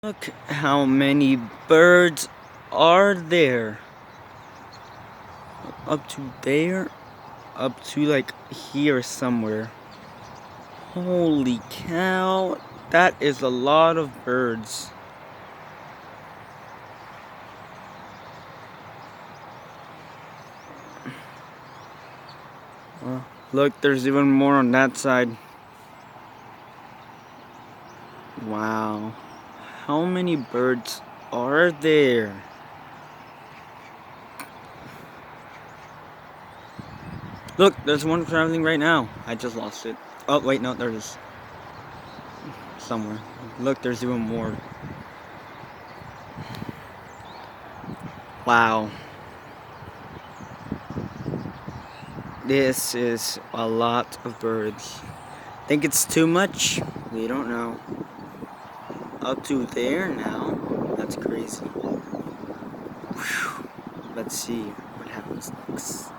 Look how many birds are there. Up to there, up to like here somewhere. Holy cow, that is a lot of birds. Look, there's even more on that side. Wow, how many birds are there? Look, there's one traveling right now. I just lost it. Oh, wait, no, there it is. Somewhere. Look, there's even more. Wow. This is a lot of birds. Think it's too much? We don't know. Up to there now? That's crazy. Whew. Let's see what happens next.